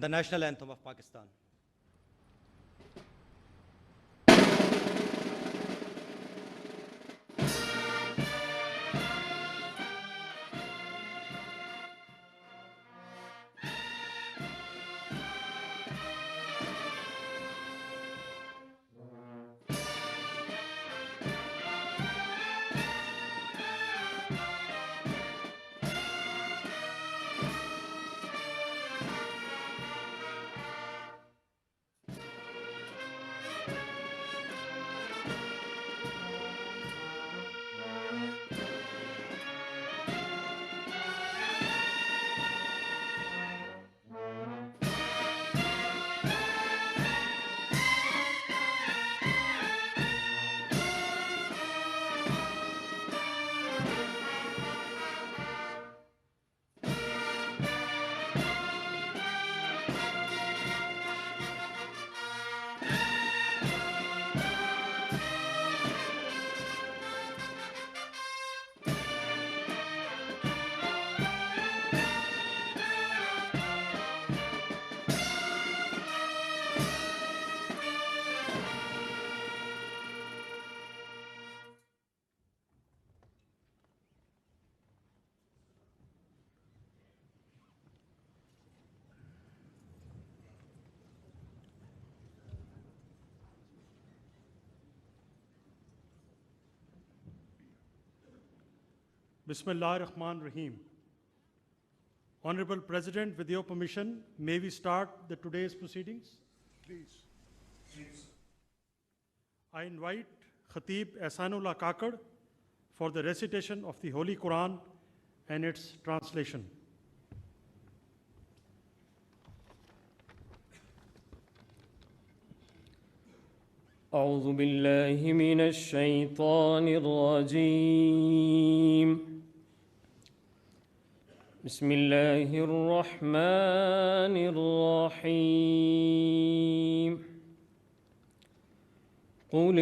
the national anthem of Pakistan. Bismillah ar-Rahman ar-Rahim. Honorable President, with your permission, may we start today's proceedings? Please. I invite Khatib Ehsanullah Kakad for the recitation of the Holy Quran and its translation. أعوذ بالله من الشيطان الرجيم بسم الله الرحمن الرحيم قل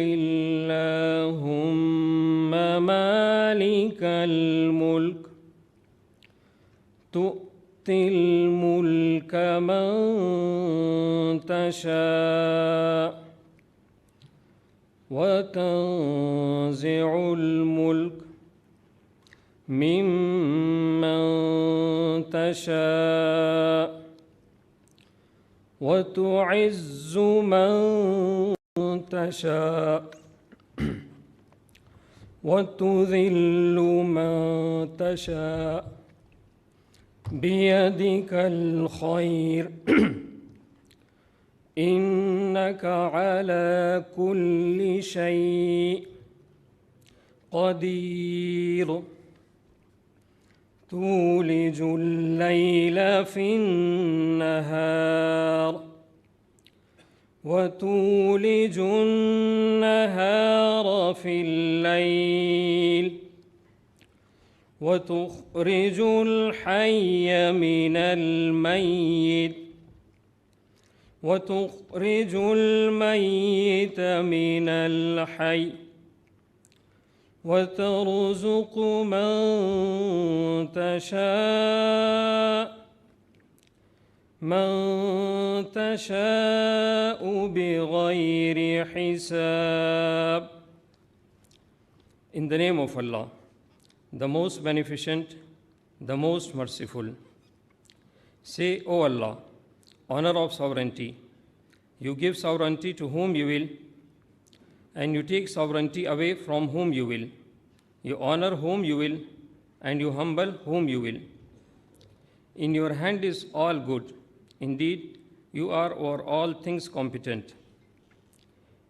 اللهم مالك الملك تؤتي الملك من تشاء وتنزع الملك ممن تشاء وتعز من تشاء وتذل من تشاء بيدك الخير إنك على كل شيء قدير تولج الليل في النهار وتولج النهار في الليل وتخرج الحي من الميت وتخرج الميت من الحي وترزق من تشاء بغير حساب. In the name of Allah, the most beneficent, the most merciful. Say, O Allah, honor of sovereignty. You give sovereignty to whom you will, and you take sovereignty away from whom you will. You honor whom you will, and you humble whom you will. In your hand is all good. Indeed, you are over all things competent.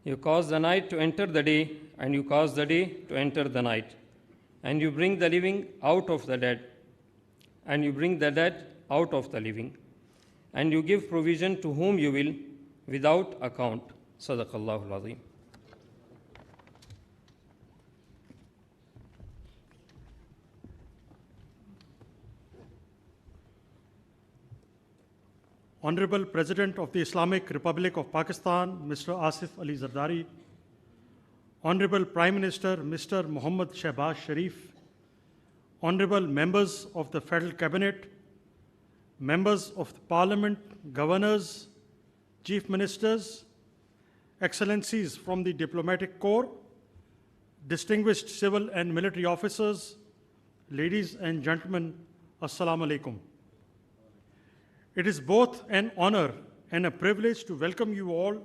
You cause the night to enter the day, and you cause the day to enter the night. And you bring the living out of the dead, and you bring the dead out of the living. And you give provision to whom you will without account. Sadaqallahu al-Azim. Honorable President of the Islamic Republic of Pakistan, Mr. Asif Ali Zardari, Honorable Prime Minister, Mr. Muhammad Shehbaz Sharif, Honorable members of the Federal Cabinet, members of the Parliament, governors, chief ministers, excellencies from the diplomatic corps, distinguished civil and military officers, ladies and gentlemen, Assalamu alaikum. It is both an honor and a privilege to welcome you all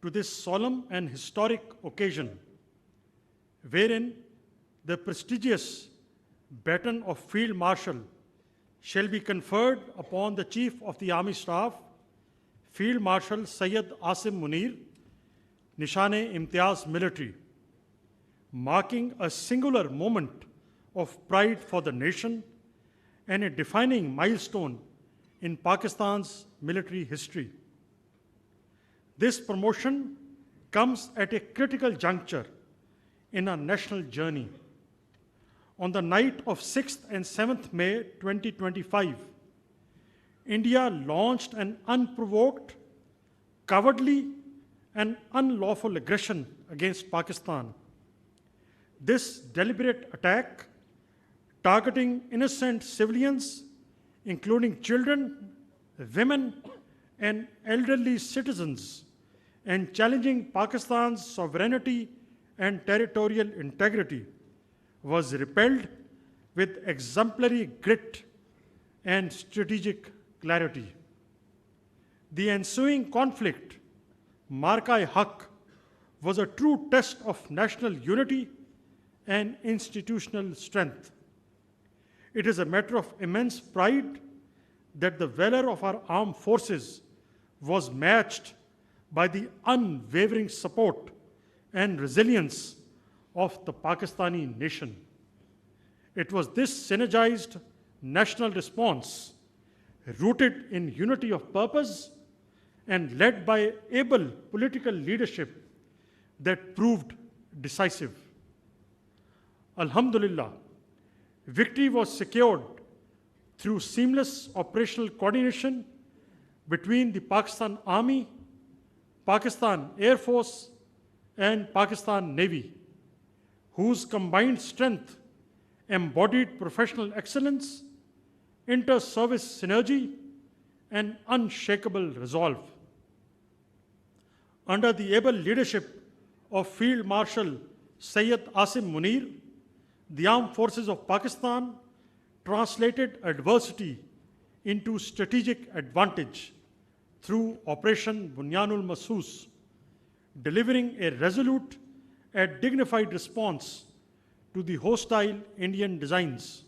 to this solemn and historic occasion, wherein the prestigious baton of Field Marshal shall be conferred upon the Chief of the Army Staff, Field Marshal Syed Asim Munir, Nishane-Imtiaz Military, marking a singular moment of pride for the nation and a defining milestone in Pakistan's military history. This promotion comes at a critical juncture in our national journey. On the night of 6th and 7th May 2025, India launched an unprovoked, cowardly, and unlawful aggression against Pakistan. This deliberate attack, targeting innocent civilians, including children, women, and elderly citizens, and challenging Pakistan's sovereignty and territorial integrity, was repelled with exemplary grit and strategic clarity. The ensuing conflict, Marka-e-Haq, was a true test of national unity and institutional strength. It is a matter of immense pride that the valor of our armed forces was matched by the unwavering support and resilience of the Pakistani nation. It was this synergized national response, rooted in unity of purpose and led by able political leadership, that proved decisive. Alhamdulillah, victory was secured through seamless operational coordination between the Pakistan Army, Pakistan Air Force, and Pakistan Navy, whose combined strength embodied professional excellence, inter-service synergy, and unshakable resolve. Under the able leadership of Field Marshal Syed Asim Munir, the Armed Forces of Pakistan translated adversity into strategic advantage through Operation Bunyanul Masoos, delivering a resolute and dignified response to the hostile Indian designs.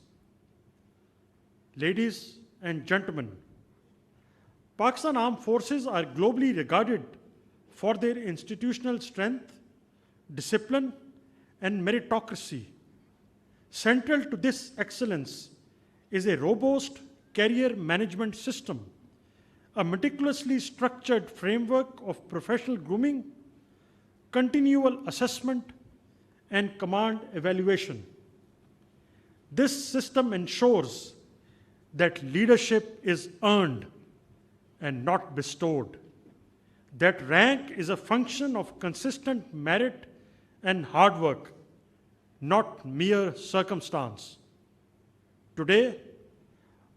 Ladies and gentlemen, Pakistan Armed Forces are globally regarded for their institutional strength, discipline, and meritocracy. Central to this excellence is a robust career management system, a meticulously structured framework of professional grooming, continual assessment, and command evaluation. This system ensures that leadership is earned and not bestowed, that rank is a function of consistent merit and hard work, not mere circumstance. Today,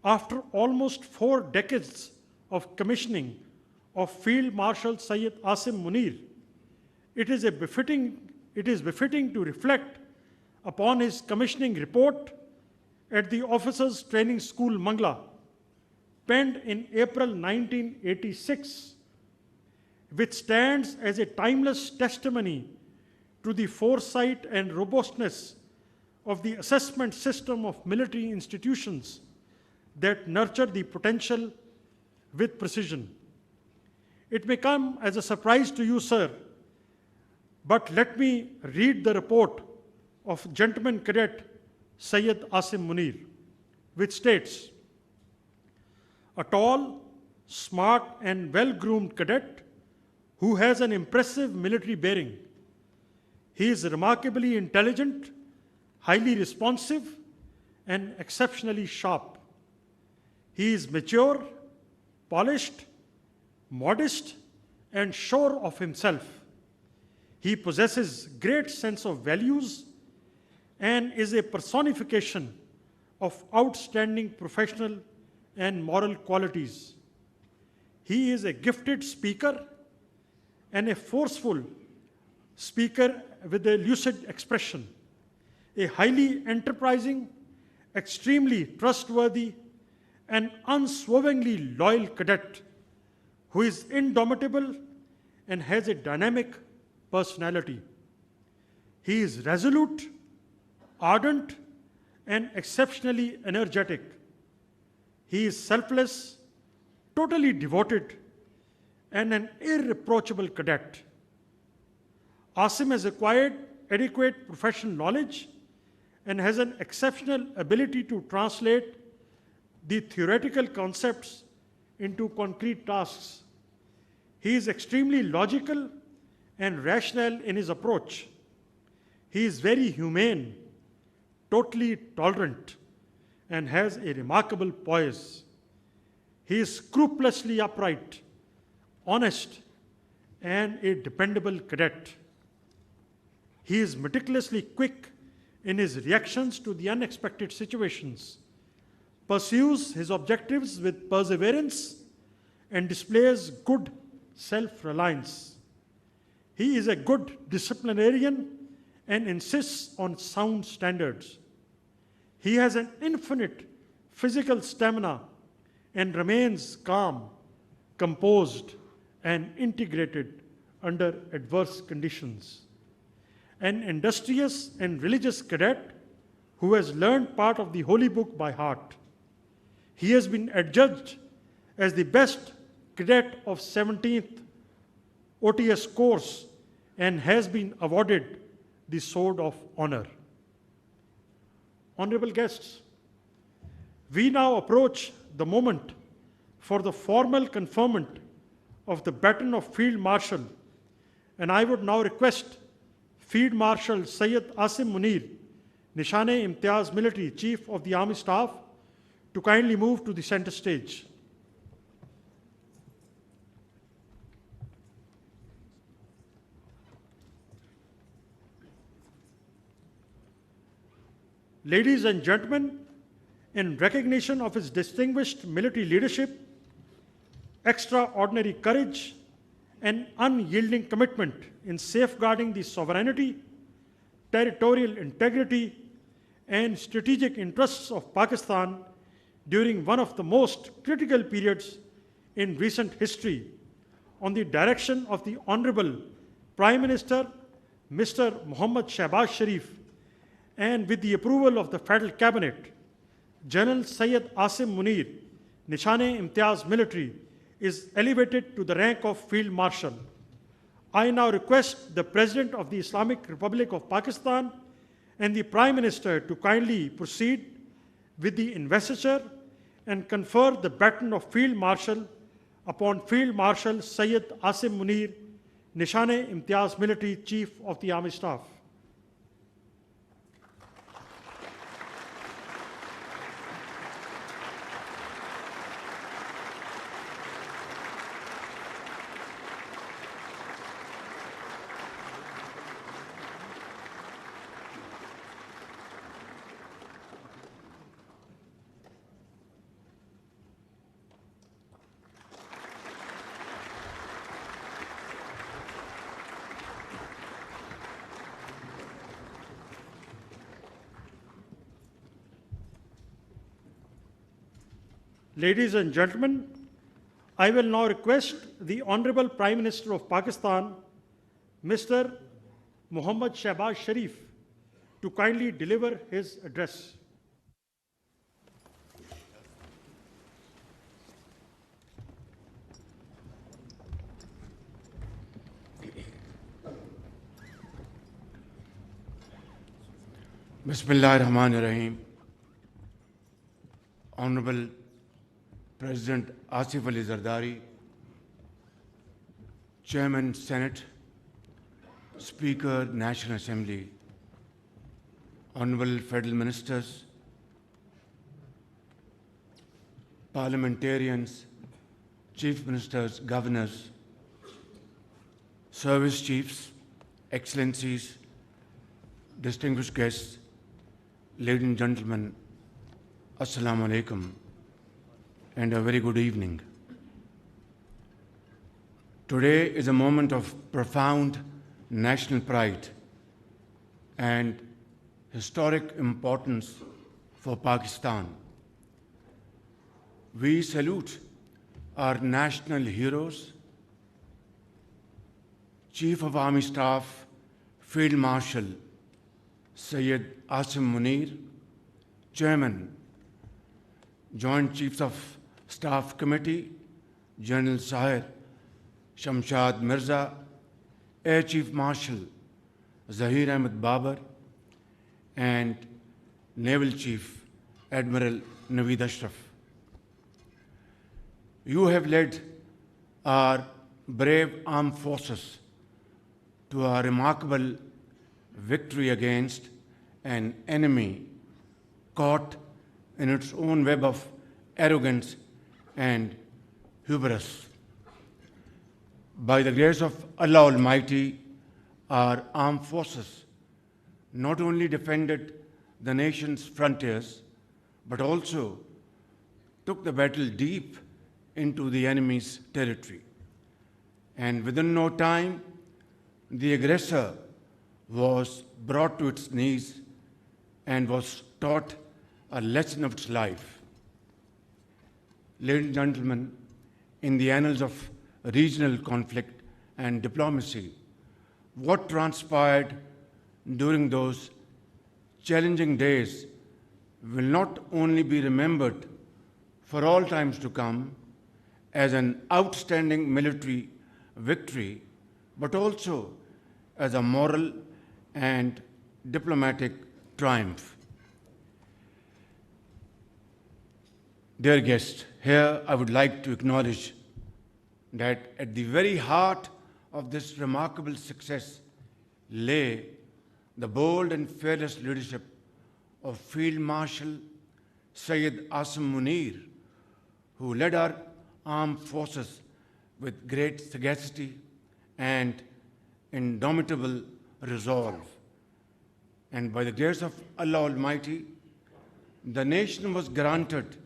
after almost 4 decades of commissioning of Field Marshal Syed Asim Munir, it is befitting to reflect upon his commissioning report at the Officers Training School, Mangla, penned in April 1986, which stands as a timeless testimony to the foresight and robustness of the assessment system of military institutions that nurture the potential with precision. It may come as a surprise to you, sir, but let me read the report of Gentleman Cadet Syed Asim Munir, which states, a tall, smart, and well-groomed cadet who has an impressive military bearing. He is remarkably intelligent, highly responsive, and exceptionally sharp. He is mature, polished, modest, and sure of himself. He possesses great sense of values and is a personification of outstanding professional and moral qualities. He is a gifted speaker and a forceful speaker with a lucid expression, a highly enterprising, extremely trustworthy, and unswervingly loyal cadet who is indomitable and has a dynamic personality. He is resolute, ardent, and exceptionally energetic. He is selfless, totally devoted, and an irreproachable cadet. Asim has acquired adequate professional knowledge and has an exceptional ability to translate the theoretical concepts into concrete tasks. He is extremely logical and rational in his approach. He is very humane, totally tolerant, and has a remarkable poise. He is scrupulously upright, honest, and a dependable cadet. He is meticulously quick in his reactions to the unexpected situations, pursues his objectives with perseverance, and displays good self-reliance. He is a good disciplinarian and insists on sound standards. He has an infinite physical stamina and remains calm, composed, and integrated under adverse conditions. An industrious and religious cadet who has learned part of the Holy Book by heart. He has been adjudged as the best cadet of 17th OTS course and has been awarded the Sword of Honor. Honorable guests, we now approach the moment for the formal conferment of the baton of Field Marshal, and I would now request Field Marshal Sayyid Asim Munir, Nishane-e-Imtiaz Military Chief of the Army Staff, to kindly move to the center stage. Ladies and gentlemen, in recognition of his distinguished military leadership, extraordinary courage, and unyielding commitment in safeguarding the sovereignty, territorial integrity, and strategic interests of Pakistan during one of the most critical periods in recent history, on the direction of the Honorable Prime Minister, Mr. Muhammad Shehbaz Sharif, and with the approval of the Federal Cabinet, General Sayyid Asim Munir, Nishane-e-Imtiaz Military, is elevated to the rank of Field Marshal. I now request the President of the Islamic Republic of Pakistan and the Prime Minister to kindly proceed with the investiture and confer the baton of Field Marshal upon Field Marshal Sayyid Asim Munir, Nishane-e-Imtiaz Military Chief of the Army Staff. Ladies and gentlemen, I will now request the Honorable Prime Minister of Pakistan, Mr. Muhammad Shehbaz Sharif, to kindly deliver his address. Bismillahirrahmanirrahim. Honorable President Asif Ali Zardari, Chairman Senate, Speaker National Assembly, Honorable Federal Ministers, Parliamentarians, Chief Ministers, Governors, Service Chiefs, Excellencies, distinguished guests, ladies and gentlemen, Assalamu alaikum. and a very good evening. Today is a moment of profound national pride and historic importance for Pakistan. We salute our national heroes, Chief of Army Staff, Field Marshal Syed Asim Munir, Chairman, Joint Chiefs of Staff Committee, General Sahir Shamshad Mirza, Air Chief Marshal Zahir Ahmed Babar, and Naval Chief Admiral Naveed Ashraf. You have led our brave armed forces to a remarkable victory against an enemy caught in its own web of arrogance and hubris. By the grace of Allah Almighty, our armed forces not only defended the nation's frontiers, but also took the battle deep into the enemy's territory. And within no time, the aggressor was brought to its knees and was taught a lesson of its life. Ladies and gentlemen, in the annals of regional conflict and diplomacy, what transpired during those challenging days will not only be remembered for all times to come as an outstanding military victory, but also as a moral and diplomatic triumph. Dear guests, here I would like to acknowledge that at the very heart of this remarkable success lay the bold and fearless leadership of Field Marshal Syed Asim Munir, who led our armed forces with great sagacity and indomitable resolve. And by the grace of Allah Almighty, the nation was granted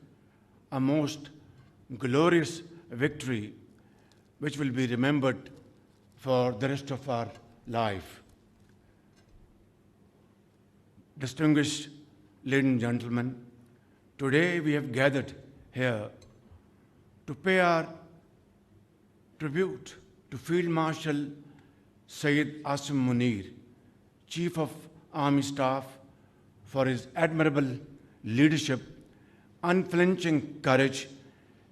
a most glorious victory which will be remembered for the rest of our life. Distinguished ladies and gentlemen, today we have gathered here to pay our tribute to Field Marshal Syed Asim Munir, Chief of Army Staff, for his admirable leadership, unflinching courage,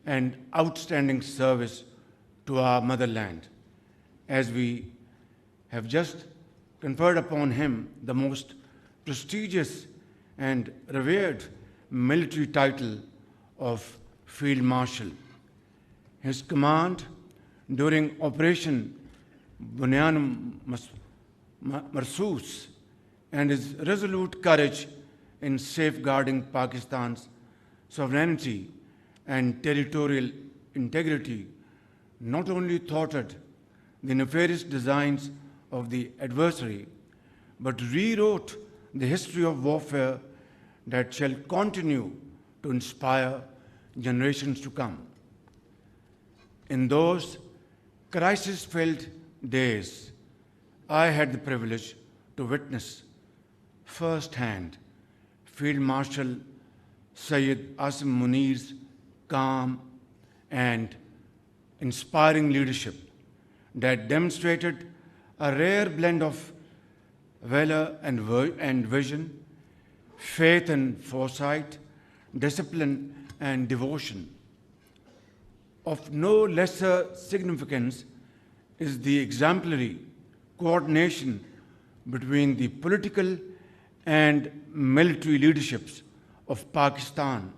and outstanding service to our motherland, as we have just conferred upon him the most prestigious and revered military title of Field Marshal. His command during Operation Bunyan Marsus and his resolute courage in safeguarding Pakistan's sovereignty and territorial integrity not only thwarted the nefarious designs of the adversary, but rewrote the history of warfare that shall continue to inspire generations to come. In those crisis-filled days, I had the privilege to witness firsthand Field Marshal Syed Asim Munir's calm and inspiring leadership that demonstrated a rare blend of valor and vision, faith and foresight, discipline and devotion. Of no lesser significance is the exemplary coordination between the political and military leaderships of Pakistan,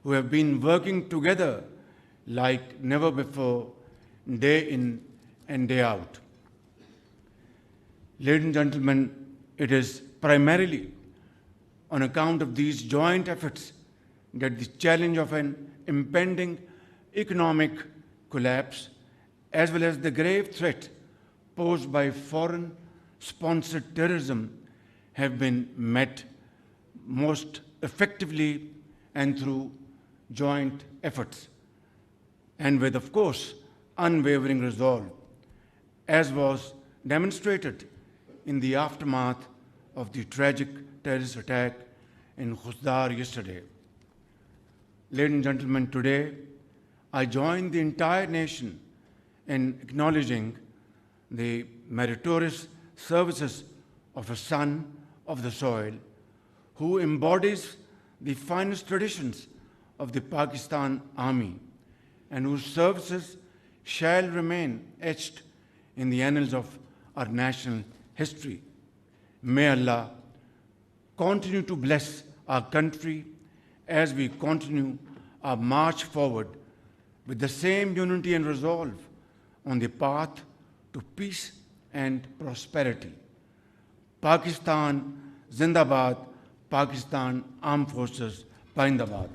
who have been working together like never before, day in and day out. Ladies and gentlemen, it is primarily on account of these joint efforts that the challenge of an impending economic collapse, as well as the grave threat posed by foreign-sponsored terrorism, have been met most effectively and through joint efforts and with, of course, unwavering resolve, as was demonstrated in the aftermath of the tragic terrorist attack in Khusdar yesterday. Ladies and gentlemen, today I join the entire nation in acknowledging the meritorious services of a son of the soil who embodies the finest traditions of the Pakistan Army and whose services shall remain etched in the annals of our national history. May Allah continue to bless our country as we continue our march forward with the same unity and resolve on the path to peace and prosperity. Pakistan Zindabad, Pakistan Armed Forces Pahindabad.